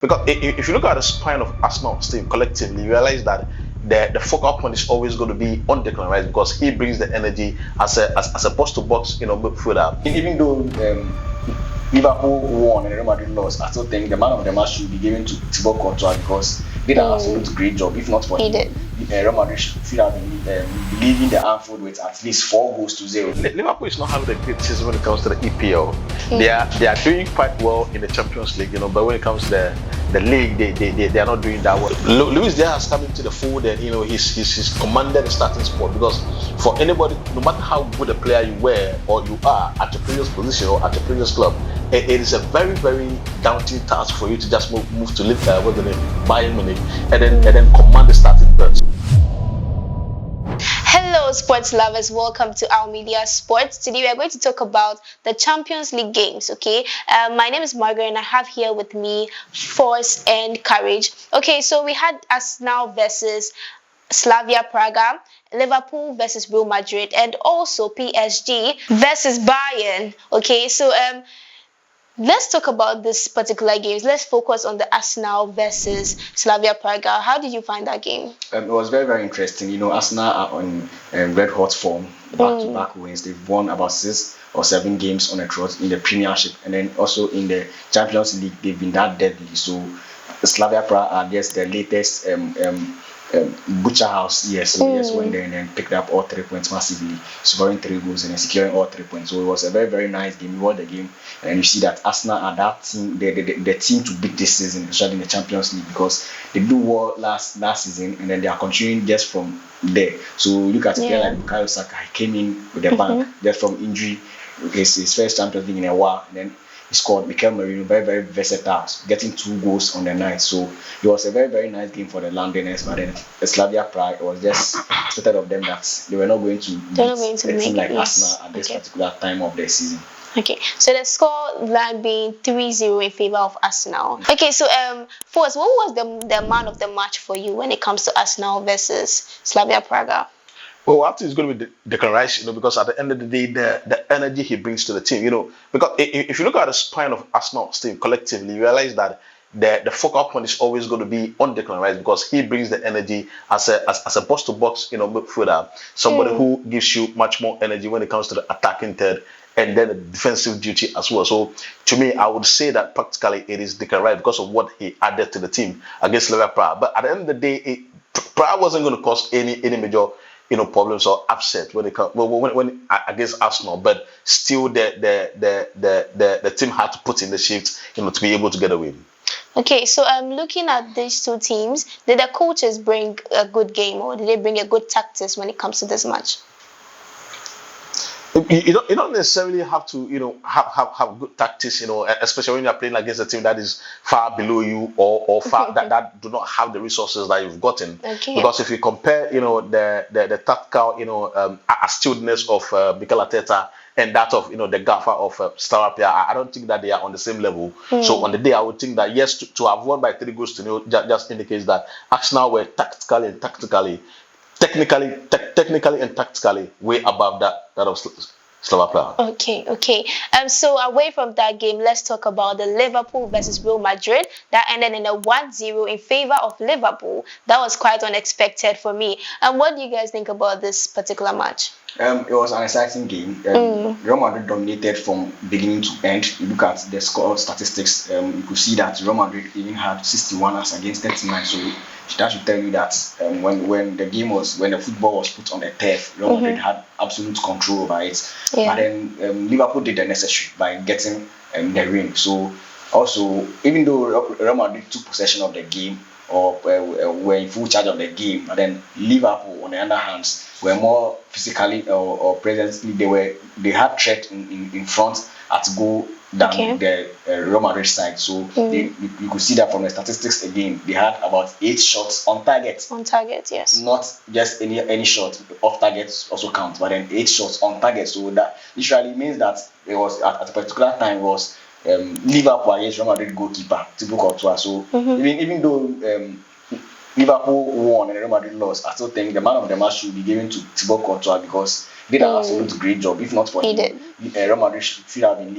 Because if you look at the spine of Arsenal's team collectively, you realize that the focal point is always going to be on Declan Rice because he brings the energy as a box to box, midfielder. Even though Liverpool won and Real Madrid lost, I still think the man of the match should be given to Thibaut Courtois because he did an absolute great job. If not for him, Real Madrid should have been leaving the Anfield with at least 4-0. Liverpool is not having a great season when it comes to the EPL. They are doing quite well in the Champions League, but when it comes to the league, they are not doing that well. Luis Diaz has come into the fold, and he's commanded the starting spot because for anybody, no matter how good a player you were or you are at your previous position or at your previous club, it is a very, very daunting task for you to just move to Bayern Munich and then command the starting berth. Hello sports lovers, welcome to our media sports. Today we are going to talk about the Champions League games. Okay, my name is Margaret and I have here with me Force and Courage. Okay, so we had Arsenal versus Slavia Prague, Liverpool versus Real Madrid, and also PSG versus Bayern. Okay, so let's talk about this particular games. Let's focus on the Arsenal versus Slavia Prague. How did you find that game? It was very, very interesting. Arsenal are on red hot form, back-to-back wins. They've won about 6 or 7 games on a trot in the Premiership, and then also in the Champions League, they've been that deadly. So Slavia Prague are just the latest butcher house. Yes, so just went there and then picked up all 3 points massively, scoring 3 goals and then securing all 3 points. So it was a very, very nice game. We won the game, and you see that Arsenal are that team, the team to beat this season, especially in the Champions League, because they do well last season, and then they are continuing just from there. So look at a player like Bukayo Saka. He came in with a bang just from injury. His first Champions League in a while, and then he scored. Mikel Merino, very, very versatile, getting 2 goals on the night. So it was a very, very nice game for the Londoners. But then Slavia Prague, was just expected of them that they were not going to beat a team like Arsenal at this particular time of the season. Okay, so the score line being 3-0 in favor of Arsenal. Okay, so first, what was the man of the match for you when it comes to Arsenal versus Slavia Prague? Well, I think it's going to be Declan Rice, because at the end of the day, the energy he brings to the team, because if you look at the spine of Arsenal's team collectively, you realize that the focal point is always going to be on Declan Rice because he brings the energy as a box-to-box, midfielder, somebody who gives you much more energy when it comes to the attacking third and then the defensive duty as well. So to me, I would say that practically it is Declan Rice because of what he added to the team against Slavia Prague. But at the end of the day, Prague wasn't going to cause any major problems or upset when it comes when against Arsenal, but still the team had to put in the shift, to be able to get a win. Okay, so looking at these two teams, did the coaches bring a good game or did they bring a good tactics when it comes to this match? You don't necessarily have to have good tactics, especially when you're playing against a team that is far below you or far that do not have the resources that you've gotten. Okay. Because if you compare the tactical astutness of Mikel Arteta and that of the gaffer of Slavia Prague, I don't think that they are on the same level. So on the day, I would think that yes, to have won by 3-0 just indicates that Arsenal were technically and tactically way above that of Slavia Prague. Okay. So away from that game, let's talk about the Liverpool versus Real Madrid that ended in a 1-0 in favor of Liverpool. That was quite unexpected for me. And what do you guys think about this particular match? It was an exciting game. Real Madrid dominated from beginning to end. You look at the score statistics, you could see that Real Madrid even had 61 as against 39. So that should tell you that when the football was put on the turf, Real Madrid had absolute control over it. But then Liverpool did the necessary by getting the win. So also, even though Real Madrid took possession of the game or were in full charge of the game, but then Liverpool, on the other hand, were more physically or presently they had threat in front at goal than the Real Madrid side. So you could see that from the statistics again. They had about 8 shots on target. On target, yes. Not just any shot off target also counts, but then 8 shots on target. So that literally means that it was at a particular time it was Liverpool against Real Madrid goalkeeper Thibaut Courtois. So even though Liverpool won and Real Madrid lost, I still think the man of the match should be given to Thibaut Courtois because did an absolute great job. If not for He him, Real Madrid should have been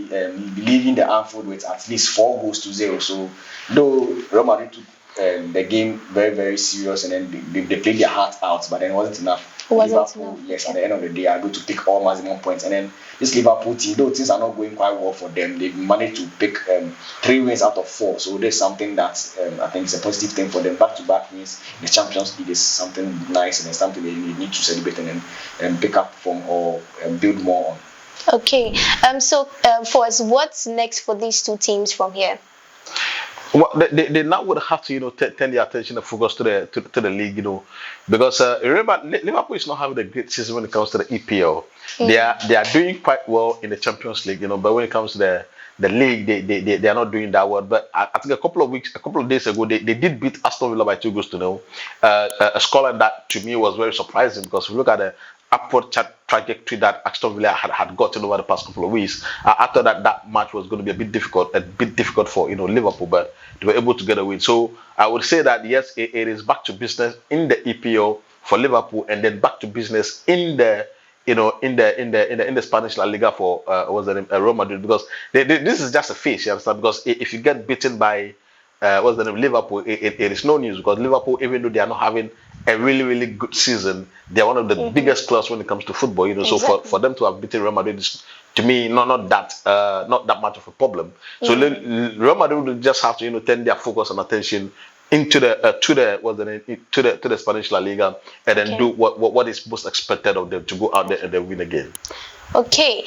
leaving the Anfield with at least 4-0. So though Real Madrid took the game very, very serious, and then they played their heart out, but then it wasn't enough. Liverpool, yes, at the end of the day, are going to pick all maximum points. And then this Liverpool team, though things are not going quite well for them, they've managed to pick 3 wins out of 4. So there's something that I think is a positive thing for them. Back-to-back wins in the Champions League is something nice, and it's something they need to celebrate and pick up from or build more on. Okay. So for us, what's next for these two teams from here? Well, they now would have to, turn their attention and focus to the league, because remember Liverpool is not having a great season when it comes to the EPL. They are doing quite well in the Champions League, but when it comes to the league, they are not doing that well. But I think a couple of days ago, they did beat Aston Villa by 2-0. A scoreline that to me was very surprising, because if you look at the upward trajectory that Aston Villa had gotten over the past couple of weeks, I thought that match was going to be a bit difficult for Liverpool, but they were able to get a win. So I would say that yes, it is back to business in the EPL for Liverpool, and then back to business in the in the Spanish La Liga for Real Madrid, because this is just a phase, you understand? Because if you get beaten by Liverpool, it is no news, because Liverpool, even though they are not having a really, really good season, they are one of the biggest clubs when it comes to football. Exactly. So for them to have beaten Real Madrid is, to me, not that much of a problem. So Real Madrid will just have to turn their focus and attention into the Spanish La Liga, and then do what is most expected of them, to go out there and then win again. Okay,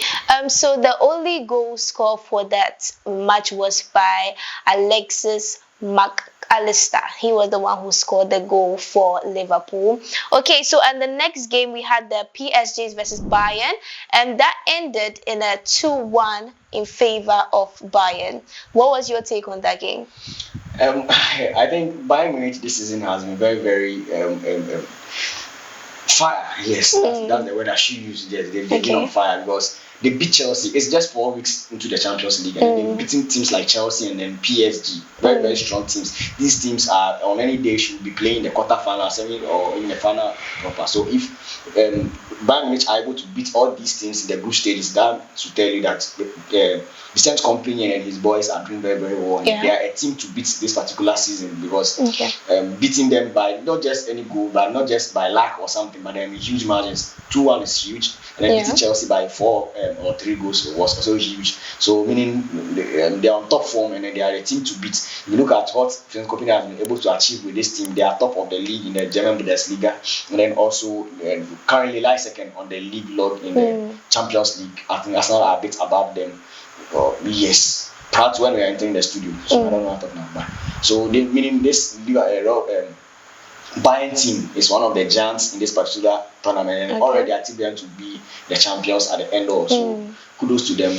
so the only goal scored for that match was by Alexis Mac Allister. He was the one who scored the goal for Liverpool. Okay, so and the next game we had the PSG versus Bayern, and that ended in a 2-1 in favor of Bayern. What was your take on that game? I think Bayern Munich this season has been very, very fire. Yes, that's the word I should use. Yes, they've been on fire, because they beat Chelsea. It's just 4 weeks into the Champions League, and they've beaten teams like Chelsea and then PSG. Very, very strong teams. These teams are on any day should be playing the quarterfinal, semi, or in the final proper. So if Bayern Munich are able to beat all these teams in the group stages, that should tell you that Vincent Kompany and his boys are doing very, very well. Yeah. They are a team to beat this particular season, because beating them by not just any goal, but not just by lack or something, but then huge margins. 2-1 is huge, and then beating Chelsea by 4 or 3 goals was also huge. So meaning they are on top form, and then they are a team to beat. If you look at what Vincent Kompany has been able to achieve with this team, they are top of the league in the German Bundesliga, and then also currently lie second on the league log in the Champions League. I think Arsenal are a bit above them. Yes, perhaps when we are entering the studio, so I don't know what I'm talking about. So meaning this Bayern team is one of the giants in this particular tournament, and already are going to be the champions at the end of. So kudos to them.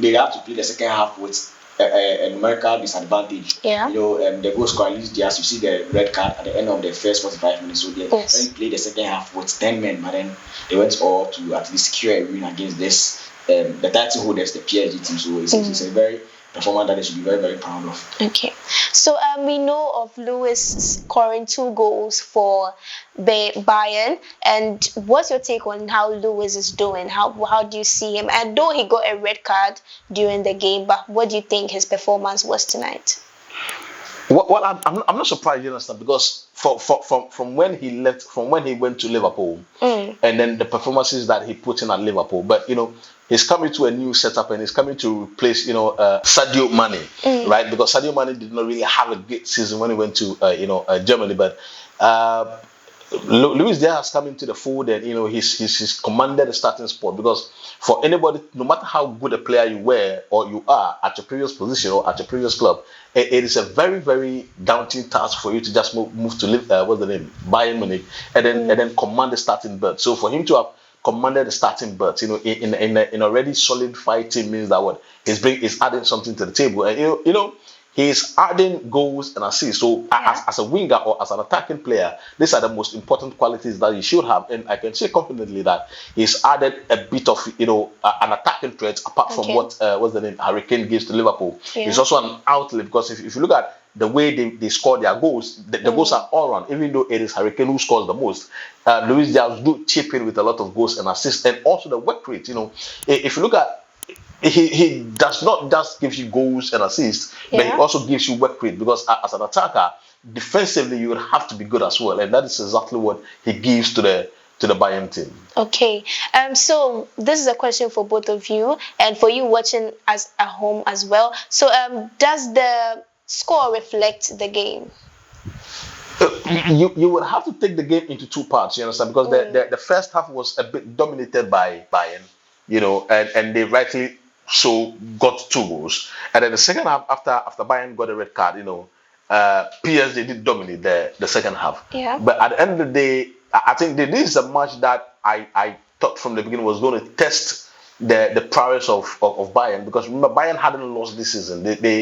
They have to play the second half with a numerical disadvantage. The goal scorer leads theirs. You see the red card at the end of the first 45 minutes. So they only played the second half with 10 men, but then they went all to at least secure a win against this the title holders, the PSG team. So it's a very performance that they should be very, very proud of. Okay, so we know of Lewis scoring 2 goals for Bayern, and what's your take on how Lewis is doing? How do you see him? And though he got a red card during the game, but what do you think his performance was tonight? Well, I'm not surprised, you understand, because from when he left, from when he went to Liverpool, and then the performances that he put in at Liverpool, but he's coming to a new setup, and he's coming to replace Sadio Mane, right? Because Sadio Mane did not really have a great season when he went to Germany, but Luis Diaz has come into the fold, and he's commanded the starting spot, because for anybody, no matter how good a player you were or you are at your previous position or at your previous club, it is a very, very daunting task for you to just move to Bayern Munich, and then command the starting berth. So for him to have commanded the starting berth, in already solidified team, means that what he's adding something to the table, and he's adding goals and assists. So as a winger or as an attacking player, these are the most important qualities that he should have. And I can say confidently that he's added a bit of an attacking threat apart from what Harry Kane gives to Liverpool. He's also an outlet, because if you look at the way they score their goals, the goals are all around. Even though it is Harry Kane who scores the most, Luis Diaz do chip in with a lot of goals and assists, and also the work rate. If you look at, he does not just give you goals and assists, but he also gives you work rate, because as an attacker, defensively you would have to be good as well, and that is exactly what he gives to the Bayern team. Okay, so this is a question for both of you, and for you watching us at home as well. So, does the score reflect the game? You would have to take the game into two parts, you understand? Because the first half was a bit dominated by Bayern, and they rightly so got 2 goals. And then the second half, after Bayern got a red card, PSG did dominate the second half. Yeah. But at the end of the day, I think this is a match that I thought from the beginning was going to test the prowess of Bayern, because remember, Bayern hadn't lost this season. They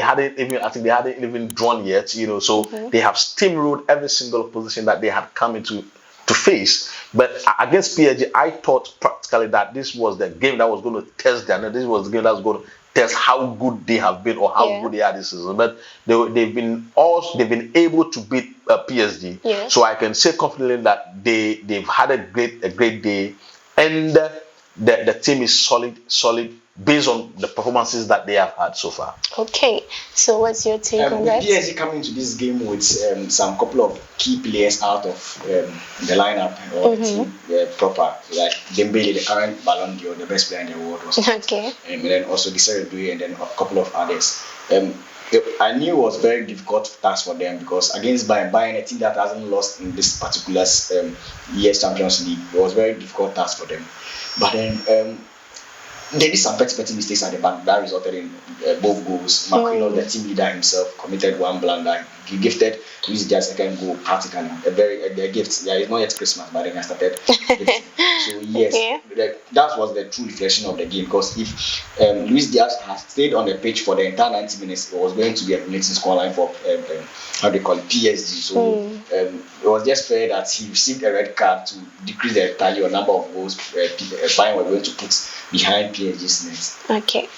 hadn't even, I think they hadn't even drawn yet, so they have steamrolled every single position that they had come into to face. But against PSG, I thought practically that this was the game that was going to test them. This was the game that was going to test how good they have been or how good they are this season. But they've been able to beat PSG. Yeah. So I can say confidently that they've had a great day, and the team is solid based on the performances that they have had so far. Okay, so what's your take on that? PSG coming into this game with some couple of key players out of the lineup or the team proper, like Dembele, the current Ballon d'Or, the best player in the world, was okay, and then also Desiree, and then a couple of others. I knew it was a very difficult task for them, because against Bayern, a team that hasn't lost in this particular year's Champions League, it was a very difficult task for them. But then they did some petty mistakes at the back that resulted in both goals. Marquinhos, the team leader himself, committed one blunder. He gifted Luis Diaz second goal practically. A gift. Yeah, it's not yet Christmas, but then I started. So yes, that was the true reflection of the game. Because if Luis Diaz had stayed on the pitch for the entire 90 minutes, it was going to be a relating scoreline for PSG. So it was just fair that he received a red card to decrease the tally or number of goals Bayern were going to put behind PSG's net.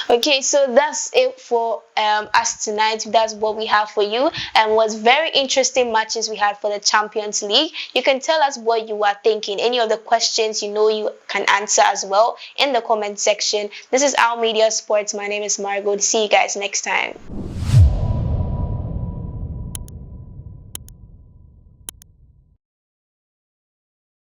Okay, so that's it for us tonight. That's what we have for you, and was very interesting matches we had for the Champions League. You can tell us what you are thinking. Any of the questions you can answer as well in the comment section. This is Our Media Sports. My name is Margaret. See you guys next time.